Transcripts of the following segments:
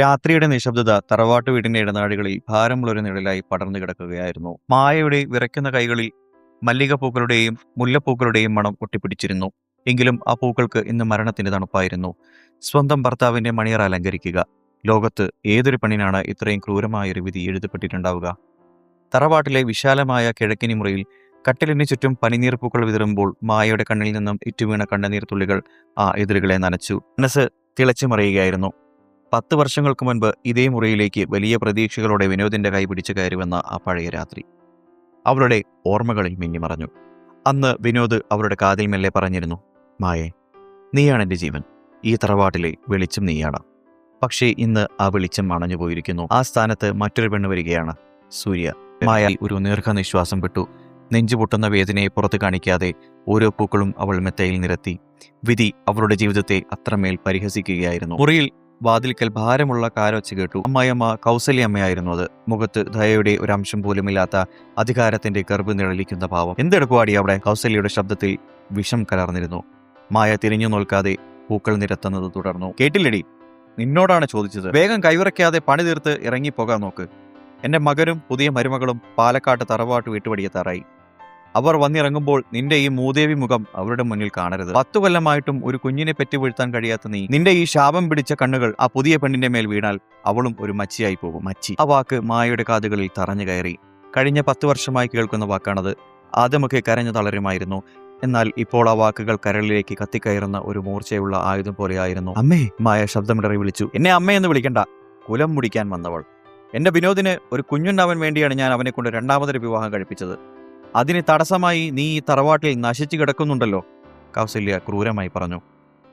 രാത്രിയുടെ നിശബ്ദത തറവാട്ട് വീടിന്റെ ഇടനാഴികളിൽ ഭാരമുള്ളൊരു നിഴലായി പടർന്നു കിടക്കുകയായിരുന്നു. മായയുടെ വിറയ്ക്കുന്ന കൈകളിൽ മല്ലികപ്പൂക്കളുടെയും മുല്ലപ്പൂക്കളുടെയും മണം ഒട്ടിപ്പിടിച്ചിരുന്നു. എങ്കിലും ആ പൂക്കൾക്ക് ഇന്ന് മരണത്തിന്റെ തണുപ്പായിരുന്നു. സ്വന്തം ഭർത്താവിന്റെ മണിയറ അലങ്കരിക്കുക. ലോകത്ത് ഏതൊരു പെണ്ണിനാണ് ഇത്രയും ക്രൂരമായൊരു വിധി എഴുതപ്പെട്ടിട്ടുണ്ടാവുക? തറവാട്ടിലെ വിശാലമായ കിഴക്കിനി മുറിയിൽ കട്ടിലിന് ചുറ്റും പനിനീർ പൂക്കൾ വിതറുമ്പോൾ മായയുടെ കണ്ണിൽ നിന്നും ഇറ്റുവീണ കണ്ണുനീർ തുള്ളികൾ ആ എതിരുകളെ നനച്ചു. മനസ്സ് തിളച്ചു മറിയുകയായിരുന്നു. 10 വർഷങ്ങൾക്ക് മുൻപ് ഇതേ മുറിയിലേക്ക് വലിയ പ്രതീക്ഷകളോടെ വിനോദിന്റെ കൈ പിടിച്ചു കയറി വന്ന ആ പഴയ രാത്രി അവളുടെ ഓർമ്മകളിൽ മിന്നിമറഞ്ഞു. അന്ന് വിനോദ് അവളുടെ കാതിൽ മെല്ലെ പറഞ്ഞിരുന്നു, മായേ, നീയാണ് എൻ്റെ ജീവൻ, ഈ തറവാട്ടിലെ വെളിച്ചം നീയാണ്. പക്ഷേ ഇന്ന് ആ വെളിച്ചം അണഞ്ഞു പോയിരിക്കുന്നു. ആ സ്ഥാനത്ത് മറ്റൊരു പെണ്ണ് വരികയാണ്, സൂര്യ. മായ ഒരു ദീർഘനിശ്വാസം വിട്ടു. നെഞ്ചുപൊട്ടുന്ന വേദനയെ പുറത്തു കാണിക്കാതെ ഓരോ പൂക്കളും അവൾ മെത്തയിൽ നിരത്തി. വിധി അവളുടെ ജീവിതത്തെ അത്രമേൽ പരിഹസിക്കുകയായിരുന്നു. മുറിയിൽ വാതിൽക്കൽ ഭാരമുള്ള കാരൊച്ച കേട്ടു. അമ്മായിയമ്മ കൗസല്യമ്മയായിരുന്നു അത്. മുഖത്ത് ദയയുടെ ഒരു അംശം പോലുമില്ലാത്ത അധികാരത്തിന്റെ ഗർഭ നിഴലിക്കുന്ന ഭാവം. എന്തെടുക്കുവാടി അവിടെ? കൗസല്യയുടെ ശബ്ദത്തിൽ വിഷം കലർന്നിരുന്നു. മായ തിരിഞ്ഞു നോൽക്കാതെ പൂക്കൾ നിരത്തുന്നത് തുടർന്നു. കേട്ടില്ലടി, നിന്നോടാണ് ചോദിച്ചത്. വേഗം കൈവിറയ്ക്കാതെ പണി തീർത്ത് ഇറങ്ങിപ്പോകാൻ നോക്ക്. എന്റെ മകനും പുതിയ മരുമകളും പാലക്കാട്ട് തറവാട്ട് വീട്ടുപടിയെത്താറായി. അവർ വന്നിറങ്ങുമ്പോൾ നിന്റെ ഈ മൂദേവി മുഖം അവരുടെ മുന്നിൽ കാണരുത്. 10 കൊല്ലമായിട്ടും ഒരു കുഞ്ഞിനെ പെറ്റി വീഴ്ത്താൻ കഴിയാത്ത നീ, നിന്റെ ഈ ശാപം പിടിച്ച കണ്ണുകൾ ആ പുതിയ പെണ്ണിന്റെ മേൽ വീണാൽ അവളും ഒരു മച്ചിയായി പോകും. മച്ചി. ആ വാക്ക് മായയുടെ കാതുകളിൽ തറഞ്ഞു കയറി. കഴിഞ്ഞ 10 വർഷമായി കേൾക്കുന്ന വാക്കാണത്. ആദ്യമൊക്കെ കരഞ്ഞു തളരുമായിരുന്നു. എന്നാൽ ഇപ്പോൾ ആ വാക്കുകൾ കരളിലേക്ക് കത്തിക്കയറുന്ന ഒരു മൂർച്ചയുള്ള ആയുധം പോലെയായിരുന്നു. അമ്മേ, മായ ശബ്ദമിടറി വിളിച്ചു. എന്നെ അമ്മയെന്ന് വിളിക്കണ്ട, കുലം മുടിക്കാൻ വന്നവൾ. എന്റെ വിനോദിന് ഒരു കുഞ്ഞുണ്ടാവാൻ വേണ്ടിയാണ് ഞാൻ അവനെ കൊണ്ട് രണ്ടാമതൊരു വിവാഹം കഴിപ്പിച്ചത്. അതിന് തടസ്സമായി നീ ഈ തറവാട്ടിൽ നശിച്ചു കിടക്കുന്നുണ്ടല്ലോ, കൗസല്യ ക്രൂരമായി പറഞ്ഞു.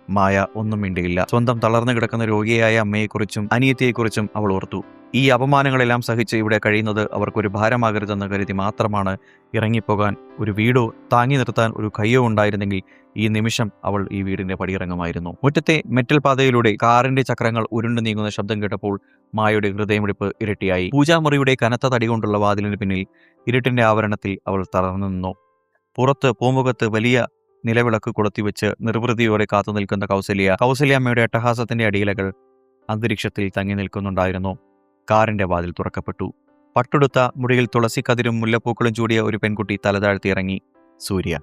മായ ഒന്നും മിണ്ടിയില്ല. സ്വന്തം തളർന്നു കിടക്കുന്ന രോഗിയായ അമ്മയെക്കുറിച്ചും അനിയത്തിയെക്കുറിച്ചും അവൾ ഓർത്തു. ഈ അപമാനങ്ങളെല്ലാം സഹിച്ച് ഇവിടെ കഴിയുന്നത് അവർക്കൊരു ഭാരമാകരുതെന്ന് കരുതി മാത്രമാണ് ഇറങ്ങിപ്പോകാൻ ഒരു വീടോ താങ്ങി നിർത്താൻ ഒരു കയ്യോ ഉണ്ടായിരുന്നെങ്കിൽ ഈ നിമിഷം അവൾ ഈ വീടിന്റെ പടിയിറങ്ങുമായിരുന്നു. മുറ്റത്തെ മെറ്റൽ പാതയിലൂടെ കാറിന്റെ ചക്രങ്ങൾ ഉരുണ്ടു നീങ്ങുന്ന ശബ്ദം കേട്ടപ്പോൾ മായയുടെ ഹൃദയമിടിപ്പ് ഇരട്ടിയായി. പൂജാമുറിയുടെ കനത്ത തടി കൊണ്ടുള്ള വാതിലിന് പിന്നിൽ ഇരുട്ടിന്റെ ആവരണത്തിൽ അവൾ തളർന്നു നിന്നു. പുറത്ത് പൂമുഖത്ത് വലിയ നിലവിളക്ക് കൊളുത്തിവെച്ച് നിർവൃതിയോടെ കാത്തു നിൽക്കുന്ന കൗസല്യമ്മയുടെ അട്ടഹാസത്തിന്റെ അടിയിലകൾ അന്തരീക്ഷത്തിൽ തങ്ങി നിൽക്കുന്നുണ്ടായിരുന്നു. കാറിന്റെ വാതിൽ തുറക്കപ്പെട്ടു. പട്ടുടുത്ത മുടിയിൽ തുളസിക്കതിരും മുല്ലപ്പൂക്കളും ചൂടിയ ഒരു പെൺകുട്ടി തലതാഴ്ത്തി ഇറങ്ങി. സൂര്യ.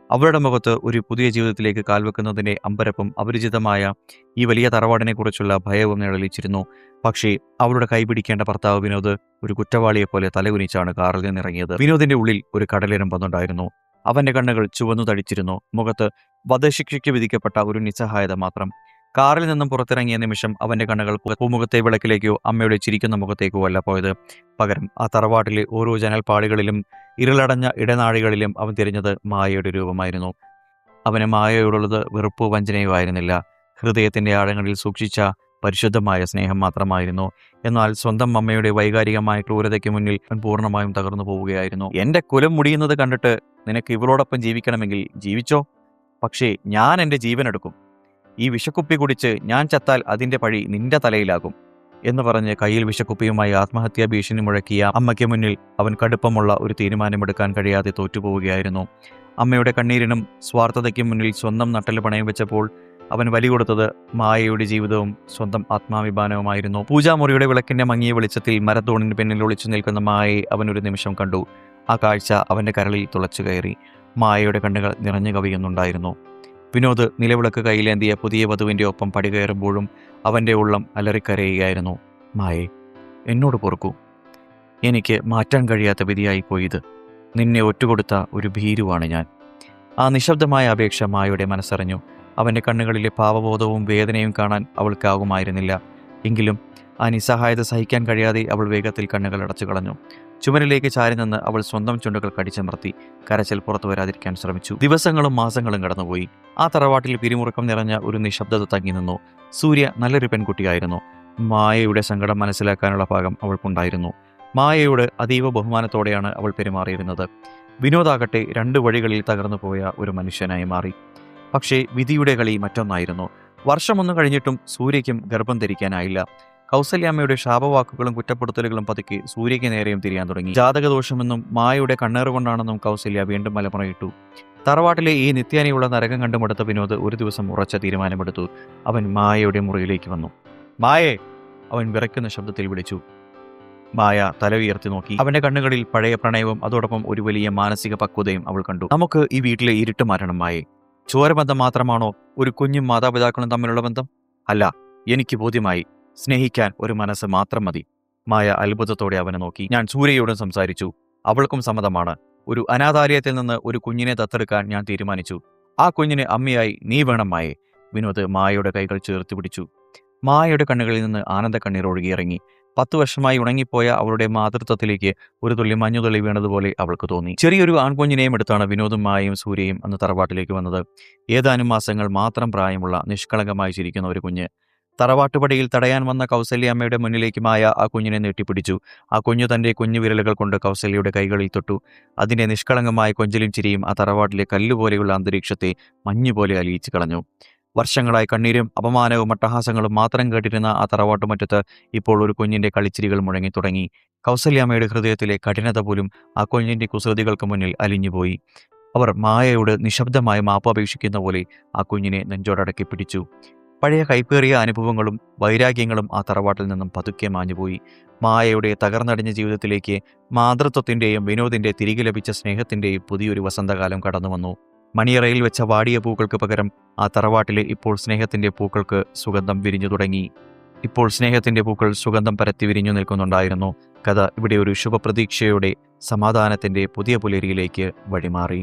അവളുടെ മുഖത്ത് ഒരു പുതിയ ജീവിതത്തിലേക്ക് കാൽവെക്കുന്നതിന്റെ അമ്പരപ്പും അപരിചിതമായ ഈ വലിയ തറവാടിനെ കുറിച്ചുള്ള ഭയവും നിഴലിച്ചിരുന്നു. പക്ഷേ അവളുടെ കൈപിടിക്കേണ്ട ഭർത്താവ് വിനോദ് ഒരു കുറ്റവാളിയെപ്പോലെ തലകുനിച്ചാണ് കാറിൽ നിന്നിറങ്ങിയത്. വിനോദിന്റെ ഉള്ളിൽ ഒരു കടലിരമ്പുന്നുണ്ടായിരുന്നു. അവന്റെ കണ്ണുകൾ ചുവന്നു തടിച്ചിരുന്നു. മുഖത്ത് വധശിക്ഷയ്ക്ക് വിധിക്കപ്പെട്ട ഒരു നിസ്സഹായത മാത്രം. കാറിൽ നിന്നും പുറത്തിറങ്ങിയ നിമിഷം അവന്റെ കണ്ണുകൾ പൂമുഖത്തെ വിളക്കിലേക്കോ അമ്മയുടെ ചിരിക്കുന്ന മുഖത്തേക്കോ അല്ല പോയത്. പകരം ആ തറവാട്ടിലെ ഓരോ ജനൽപ്പാളികളിലും ഇരുളടഞ്ഞ ഇടനാഴികളിലും അവൻ തിരിഞ്ഞത് മായയുടെ രൂപമായിരുന്നു. അവന് മായയോടുള്ളത് വെറുപ്പോ വഞ്ചനയോ ആയിരുന്നില്ല. ഹൃദയത്തിന്റെ ആഴങ്ങളിൽ സൂക്ഷിച്ച പരിശുദ്ധമായ സ്നേഹം മാത്രമായിരുന്നു. എന്നാൽ സ്വന്തം അമ്മയുടെ വൈകാരികമായ ക്രൂരതയ്ക്ക് മുന്നിൽ അവൻ പൂർണ്ണമായും തകർന്നു പോവുകയായിരുന്നു. എന്റെ കുലം മുടിയുന്നത് കണ്ടിട്ട് നിനക്ക് ഇവളോടൊപ്പം ജീവിക്കണമെങ്കിൽ ജീവിച്ചോ, പക്ഷേ ഞാൻ എൻ്റെ ജീവൻ എടുക്കും. ഈ വിഷക്കുപ്പി കുടിച്ച് ഞാൻ ചത്താൽ അതിന്റെ പഴി നിന്റെ തലയിലാകും എന്ന് പറഞ്ഞ് കയ്യിൽ വിഷക്കുപ്പിയുമായി ആത്മഹത്യാ ഭീഷണി മുഴക്കിയ അമ്മയ്ക്ക് മുന്നിൽ അവൻ കടുപ്പമുള്ള ഒരു തീരുമാനമെടുക്കാൻ കഴിയാതെ തോറ്റുപോവുകയായിരുന്നു. അമ്മയുടെ കണ്ണീരിനും സ്വാർത്ഥതയ്ക്കും മുന്നിൽ സ്വന്തം നട്ടല് പണയം വെച്ചപ്പോൾ അവൻ വലി കൊടുത്തത് മായയുടെ ജീവിതവും സ്വന്തം ആത്മാഭിമാനവുമായിരുന്നു. പൂജാമുറിയുടെ വിളക്കിന്റെ മങ്ങിയ വെളിച്ചത്തിൽ മരത്തൂണിന് പിന്നിൽ ഒളിച്ചു നിൽക്കുന്ന മായയെ അവൻ ഒരു നിമിഷം കണ്ടു. ആ കാഴ്ച അവന്റെ കരളിൽ തുളച്ചു കയറി. മായയുടെ കണ്ണുകൾ നിറഞ്ഞു കവിയുന്നുണ്ടായിരുന്നു. വിനോദ് നിലവിളക്ക് കയ്യിലേന്തിയ പുതിയ വധുവിന്റെ ഒപ്പം പടികയറുമ്പോഴും അവന്റെ ഉള്ളം അലറിക്കരയുകയായിരുന്നു. മായേ, എന്നോട് പൊറുക്കൂ. എനിക്ക് മാറ്റാൻ കഴിയാത്ത വിധിയായി പോയത്. നിന്നെ ഒറ്റുകൊടുത്ത ഒരു ഭീരുവാണ് ഞാൻ. ആ നിശബ്ദമായ അപേക്ഷ മായയുടെ മനസ്സറിഞ്ഞു. അവന്റെ കണ്ണുകളിലെ പാവബോധവും വേദനയും കാണാൻ അവൾക്കാകുമായിരുന്നില്ല. എങ്കിലും ആ നിസ്സഹായത സഹിക്കാൻ കഴിയാതെ അവൾ വേഗത്തിൽ കണ്ണുകൾ അടച്ചു കളഞ്ഞു. ചുമരിലേക്ക് ചാരി നിന്ന് അവൾ സ്വന്തം ചുണ്ടുകൾ കടിച്ചമർത്തി. കരച്ചിൽ പുറത്തു വരാതിരിക്കാൻ ശ്രമിച്ചു. ദിവസങ്ങളും മാസങ്ങളും കടന്നുപോയി. ആ തറവാട്ടിൽ പിരിമുറുക്കം നിറഞ്ഞ ഒരു നിശബ്ദത തങ്ങി നിന്നു. സൂര്യ നല്ലൊരു പെൺകുട്ടിയായിരുന്നു. മായയുടെ സങ്കടം മനസ്സിലാക്കാനുള്ള ഭാഗം അവൾക്കുണ്ടായിരുന്നു. മായയോട് അതീവ ബഹുമാനത്തോടെയാണ് അവൾ പെരുമാറിയിരുന്നത്. വിനോദാകട്ടെ 2 വഴികളിൽ തകർന്നു പോയ ഒരു മനുഷ്യനായി മാറി. പക്ഷേ വിധിയുടെ കളി മറ്റൊന്നായിരുന്നു. വർഷമൊന്നും കഴിഞ്ഞിട്ടും സൂര്യയ്ക്കും ഗർഭം ധരിക്കാനായില്ല. കൗസല്യാമ്മയുടെ ശാപവാക്കുകളും കുറ്റപ്പെടുത്തലുകളും പതുക്കെ സൂര്യയ്ക്ക് നേരെയും തിരിയാൻ തുടങ്ങി. ജാതകദോഷമെന്നും മായയുടെ കണ്ണേറുകൊണ്ടാണെന്നും കൗസല്യ വീണ്ടും മലമുറയിട്ടു. തറവാട്ടിലെ ഈ നിത്യാനിയുള്ള നരകം കണ്ടുമടുത്ത വിനോദ് ഒരു ദിവസം ഉറച്ച തീരുമാനമെടുത്തു. അവൻ മായയുടെ മുറിയിലേക്ക് വന്നു. മായേ, അവൻ വിറയ്ക്കുന്ന ശബ്ദത്തിൽ വിളിച്ചു. മായ തല ഉയർത്തി നോക്കി. അവന്റെ കണ്ണുകളിൽ പഴയ പ്രണയവും അതോടൊപ്പം ഒരു വലിയ മാനസിക പക്വതയും അവൾ കണ്ടു. നമുക്ക് ഈ വീട്ടിലെ ഇരുട്ട് മാറ്റണം മായേ. ചോരബന്ധം മാത്രമാണോ ഒരു കുഞ്ഞും മാതാപിതാക്കളും തമ്മിലുള്ള ബന്ധം? അല്ല, എനിക്ക് ബോധ്യമായി. സ്നേഹിക്കാൻ ഒരു മനസ്സ് മാത്രം മതി. മായ അത്ഭുതത്തോടെ അവനെ നോക്കി. ഞാൻ സൂര്യയോടും സംസാരിച്ചു. അവൾക്കും സമ്മതമാണ്. ഒരു അനാഥാലയത്തിൽ നിന്ന് ഒരു കുഞ്ഞിനെ ദത്തെടുക്കാൻ ഞാൻ തീരുമാനിച്ചു. ആ കുഞ്ഞിന് അമ്മയായി നീ വേണം മായേ. വിനോദ് മായയുടെ കൈകൾ ചേർത്ത് പിടിച്ചു. മായയുടെ കണ്ണുകളിൽ നിന്ന് ആനന്ദ കണ്ണീർ ഒഴുകിയിറങ്ങി. 10 വർഷമായി ഉണങ്ങിപ്പോയ അവളുടെ മാതൃത്വത്തിലേക്ക് ഒരു തുള്ളി മഞ്ഞുതുള്ളി വീണതുപോലെ അവൾക്ക് തോന്നി. ചെറിയൊരു ആൺകുഞ്ഞിനെയും എടുത്താണ് വിനോദും മായയും സൂര്യയും അന്ന് തറവാട്ടിലേക്ക് വന്നത്. ഏതാനും മാസങ്ങൾ മാത്രം പ്രായമുള്ള നിഷ്കളങ്കമായി ചിരിക്കുന്ന ഒരു കുഞ്ഞ്. തറവാട്ടുപടിയിൽ തടയാൻ വന്ന കൗസല്യമ്മയുടെ മുന്നിലേക്ക് മായ ആ കുഞ്ഞിനെ നീട്ടിപ്പിടിച്ചു. ആ കുഞ്ഞു തന്റെ കുഞ്ഞു വിരലുകൾ കൊണ്ട് കൗസല്യയുടെ കൈകളിൽ തൊട്ടു. അതിന്റെ നിഷ്കളങ്കമായ കൊഞ്ചലും ചിരിയും ആ തറവാട്ടിലെ കല്ലുപോലെയുള്ള അന്തരീക്ഷത്തെ മഞ്ഞുപോലെ അലിയിച്ചു കളഞ്ഞു. വർഷങ്ങളായി കണ്ണീരും അപമാനവും അട്ടഹാസങ്ങളും മാത്രം കേട്ടിരുന്ന ആ തറവാട്ടുമുറ്റത്ത് ഇപ്പോൾ ഒരു കുഞ്ഞിന്റെ കളിച്ചിരികൾ മുഴങ്ങി തുടങ്ങി. കൗസല്യാമ്മയുടെ ഹൃദയത്തിലെ കഠിനത പോലും ആ കുഞ്ഞിന്റെ കുസൃതികൾക്ക് മുന്നിൽ അലിഞ്ഞുപോയി. അവർ മായയോട് നിശബ്ദമായി മാപ്പപേക്ഷിക്കുന്ന പോലെ ആ കുഞ്ഞിനെ നെഞ്ചോടടക്കി പിടിച്ചു. പഴയ കൈപ്പേറിയ അനുഭവങ്ങളും വൈരാഗ്യങ്ങളും ആ തറവാട്ടിൽ നിന്നും പതുക്കെ മാഞ്ഞുപോയി. മായയുടെ തകർന്നടിഞ്ഞ ജീവിതത്തിലേക്ക് മാതൃത്വത്തിന്റെയും വിനോദിന്റെ തിരികെ ലഭിച്ച സ്നേഹത്തിന്റെയും പുതിയൊരു വസന്തകാലം കടന്നു വന്നു. മണിയറയിൽ വെച്ച വാടിയ പൂക്കൾക്ക് പകരം ആ തറവാട്ടിലെ ഇപ്പോൾ സ്നേഹത്തിന്റെ പൂക്കൾക്ക് സുഗന്ധം വിരിഞ്ഞു തുടങ്ങി. ഇപ്പോൾ സ്നേഹത്തിന്റെ പൂക്കൾ സുഗന്ധം പരത്തി വിരിഞ്ഞു നിൽക്കുന്നുണ്ടായിരുന്നു. കഥ ഇവിടെ ഒരു ശുഭപ്രതീക്ഷയോടെ സമാധാനത്തിന്റെ പുതിയ പുലരിയിലേക്ക് വഴിമാറി.